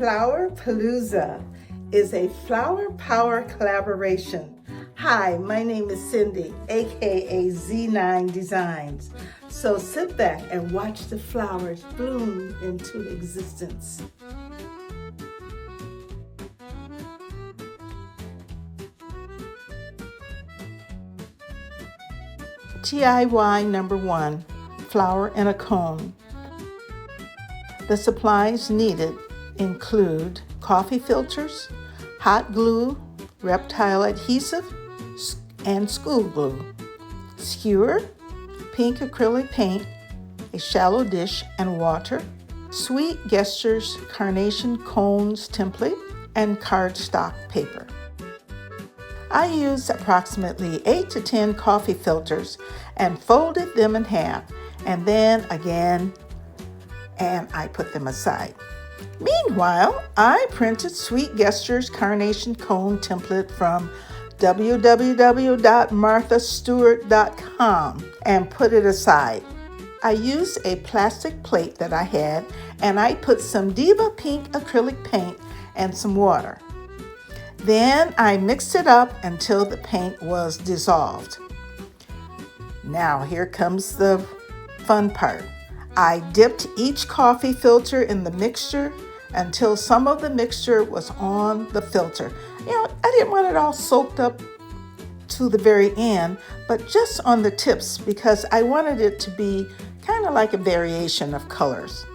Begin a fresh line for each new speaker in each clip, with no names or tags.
Flower Palooza is a flower power collaboration. Hi, my name is Cindy, aka Z9Designs. So sit back and watch the flowers bloom into existence. DIY number 1, flower in a cone. The supplies needed include coffee filters, hot glue, reptile adhesive, and school glue, skewer, pink acrylic paint, a shallow dish and water, Sweet Gestures carnation cones template, and cardstock paper. I used approximately 8 to 10 coffee filters and folded them in half, and then again, and I put them aside. Meanwhile, I printed Sweet Gestures carnation cone template from www.marthastewart.com and put it aside. I used a plastic plate that I had, and I put some Diva pink acrylic paint and some water. Then I mixed it up until the paint was dissolved. Now here comes the fun part. I dipped each coffee filter in the mixture until some of the mixture was on the filter. I didn't want it all soaked up to the very end, but just on the tips because I wanted it to be kind of like a variation of colors.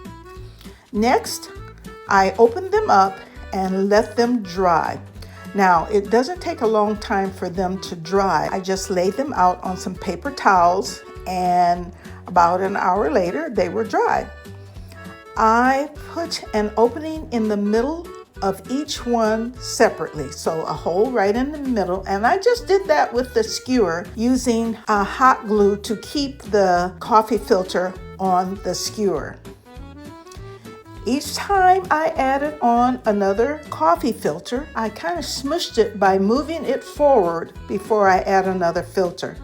Next, I opened them up and let them dry. Now, it doesn't take a long time for them to dry. I just laid them out on some paper towels, and about an hour later, they were dry. I put an opening in the middle of each one separately, so a hole right in the middle, and I just did that with the skewer using a hot glue to keep the coffee filter on the skewer. Each time I added on another coffee filter, I kind of smushed it by moving it forward before I add another filter.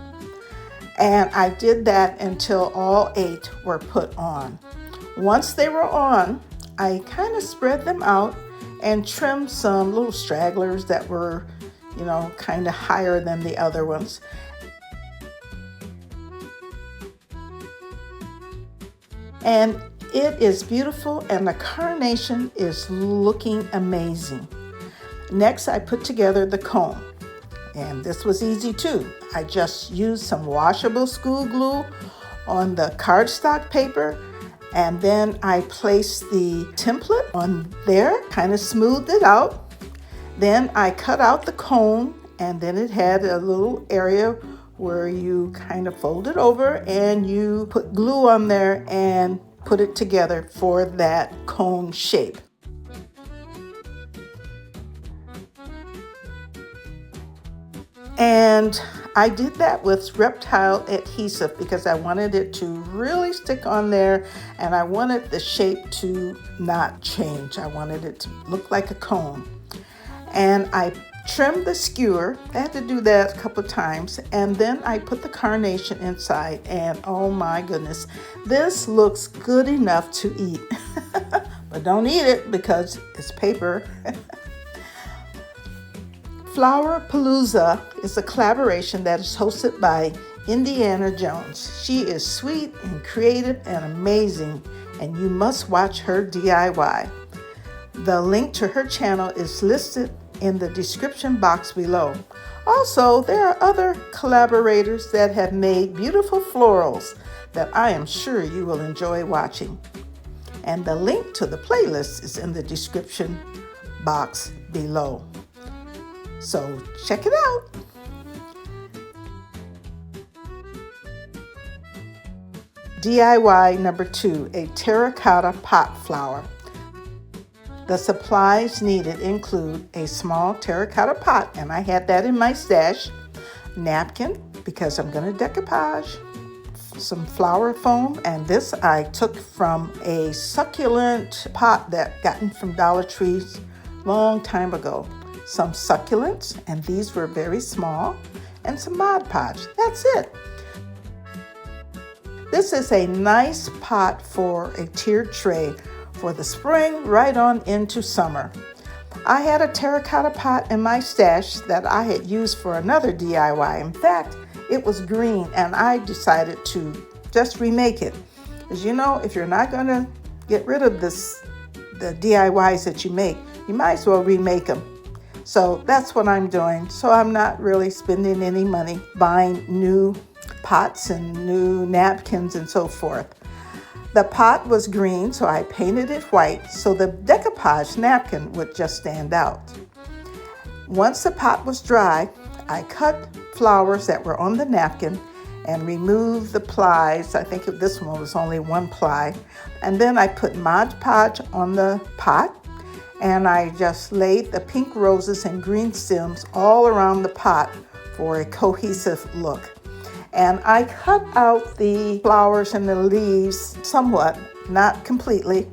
And I did that until all 8 were put on. Once they were on, I kind of spread them out and trimmed some little stragglers that were, kind of higher than the other ones. And it is beautiful, and the carnation is looking amazing. Next, I put together the cone. And this was easy too. I just used some washable school glue on the cardstock paper, and then I placed the template on there, kind of smoothed it out. Then I cut out the cone, and then it had a little area where you kind of fold it over and you put glue on there and put it together for that cone shape. And I did that with reptile adhesive because I wanted it to really stick on there, and I wanted the shape to not change. I wanted it to look like a cone. And I trimmed the skewer. I had to do that a couple of times, and then I put the carnation inside, and oh my goodness, this looks good enough to eat. But don't eat it because it's paper. Flower Palooza is a collaboration that is hosted by Indiana Jones. She is sweet and creative and amazing, and you must watch her DIY. The link to her channel is listed in the description box below. Also, there are other collaborators that have made beautiful florals that I am sure you will enjoy watching. And the link to the playlist is in the description box below. So check it out. DIY number 2, a terracotta pot flower. The supplies needed include a small terracotta pot, and I had that in my stash, napkin because I'm going to decoupage, some flower foam, and this I took from a succulent pot that gotten from Dollar Tree long time ago. Some succulents, and these were very small, and some Mod Podge. That's it. This is a nice pot for a tiered tray for the spring right on into summer. I had a terracotta pot in my stash that I had used for another DIY. In fact, it was green and I decided to just remake it. As you know, if you're not going to get rid of the DIYs that you make, you might as well remake them. So that's what I'm doing. So I'm not really spending any money buying new pots and new napkins and so forth. The pot was green, so I painted it white so the decoupage napkin would just stand out. Once the pot was dry, I cut flowers that were on the napkin and removed the plies. I think this one was only one ply. And then I put Mod Podge on the pot, and I just laid the pink roses and green stems all around the pot for a cohesive look. And I cut out the flowers and the leaves somewhat, not completely,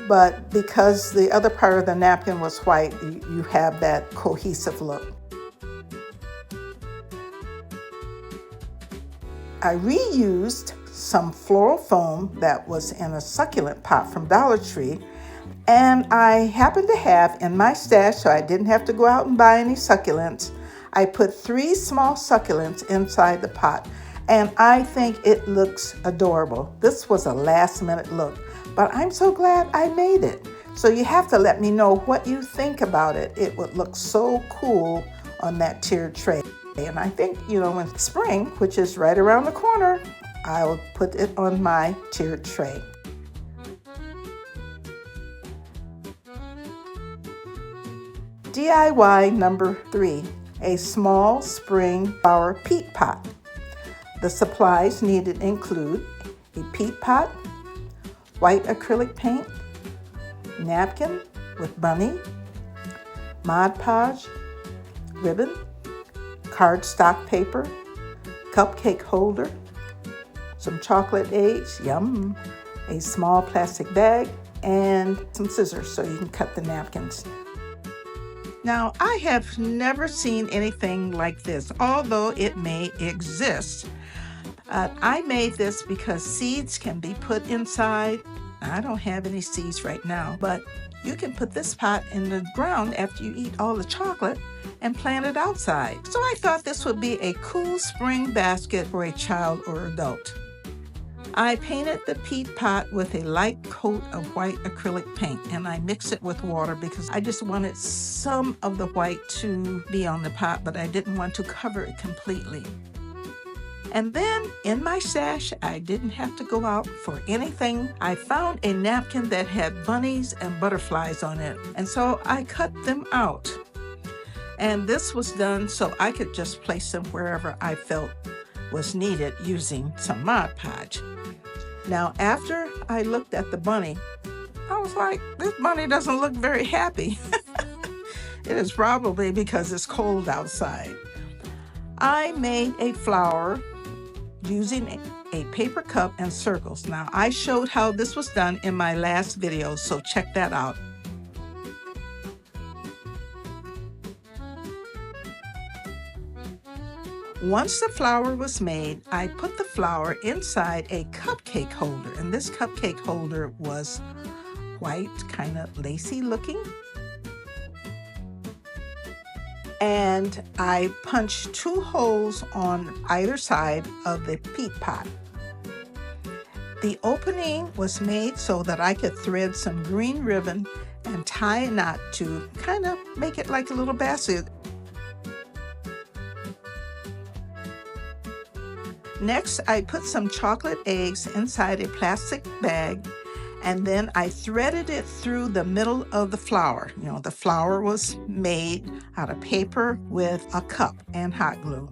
but because the other part of the napkin was white, you have that cohesive look. I reused some floral foam that was in a succulent pot from Dollar Tree, and I happened to have in my stash, so I didn't have to go out and buy any succulents, I put 3 small succulents inside the pot, and I think it looks adorable. This was a last-minute look, but I'm so glad I made it. So you have to let me know what you think about it. It would look so cool on that tiered tray. And I think, in spring, which is right around the corner, I'll put it on my tiered tray. DIY number 3, a small spring flower peat pot. The supplies needed include a peat pot, white acrylic paint, napkin with bunny, Mod Podge, ribbon, cardstock paper, cupcake holder, some chocolate eggs, yum, a small plastic bag, and some scissors so you can cut the napkins. Now, I have never seen anything like this, although it may exist. I made this because seeds can be put inside. I don't have any seeds right now, but you can put this pot in the ground after you eat all the chocolate and plant it outside. So I thought this would be a cool spring basket for a child or adult. I painted the peat pot with a light coat of white acrylic paint, and I mixed it with water because I just wanted some of the white to be on the pot, but I didn't want to cover it completely. And then in my stash, I didn't have to go out for anything. I found a napkin that had bunnies and butterflies on it, and so I cut them out. And this was done so I could just place them wherever I felt was needed using some Mod Podge. Now, after I looked at the bunny, I was like, this bunny doesn't look very happy. It is probably because it's cold outside. I made a flower using a paper cup and circles. Now, I showed how this was done in my last video, so check that out. Once the flower was made, I put the flower inside a cupcake holder, and this cupcake holder was white, kind of lacy looking. And I punched 2 holes on either side of the peat pot. The opening was made so that I could thread some green ribbon and tie a knot to kind of make it like a little basket. Next, I put some chocolate eggs inside a plastic bag, and then I threaded it through the middle of the flower. The flower was made out of paper with a cup and hot glue.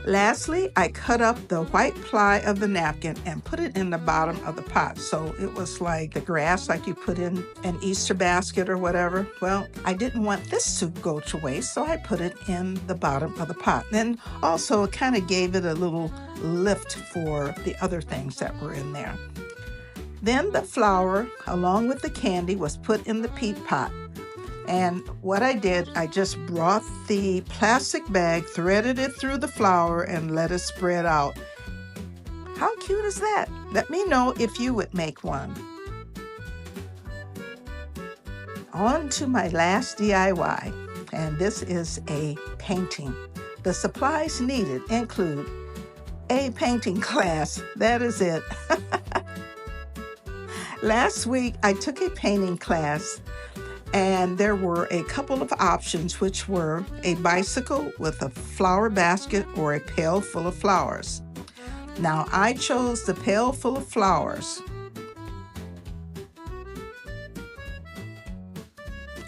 Lastly, I cut up the white ply of the napkin and put it in the bottom of the pot. So it was like the grass like you put in an Easter basket or whatever. Well, I didn't want this to go to waste, so I put it in the bottom of the pot. And also it kind of gave it a little lift for the other things that were in there. Then the flour, along with the candy, was put in the peat pot. And what I did, I just brought the plastic bag, threaded it through the flour, and let it spread out. How cute is that? Let me know if you would make one. On to my last DIY, and this is a painting. The supplies needed include a painting class. That is it. Last week, I took a painting class, and there were a couple of options, which were a bicycle with a flower basket or a pail full of flowers. Now, I chose the pail full of flowers.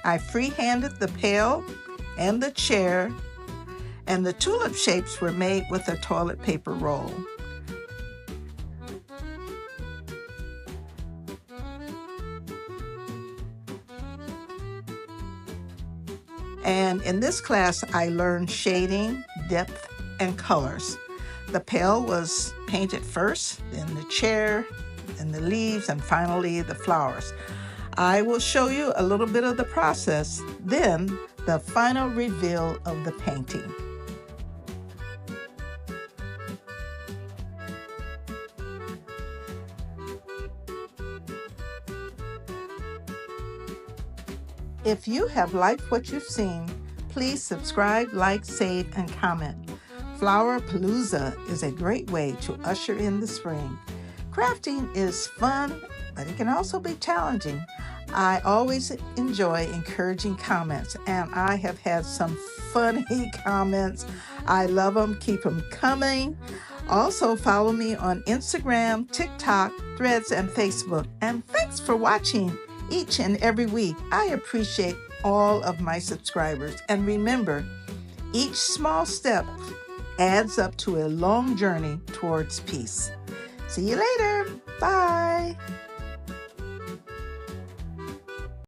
I freehanded the pail and the chair, and the tulip shapes were made with a toilet paper roll. And in this class, I learned shading, depth, and colors. The pail was painted first, then the chair, then the leaves, and finally the flowers. I will show you a little bit of the process, then the final reveal of the painting. If you have liked what you've seen, please subscribe, like, save, and comment. Flower Palooza is a great way to usher in the spring. Crafting is fun, but it can also be challenging. I always enjoy encouraging comments, and I have had some funny comments. I love them. Keep them coming. Also, follow me on Instagram, TikTok, Threads, and Facebook. And thanks for watching each and every week. I appreciate all of my subscribers. And remember, each small step adds up to a long journey towards peace. See you later. Bye.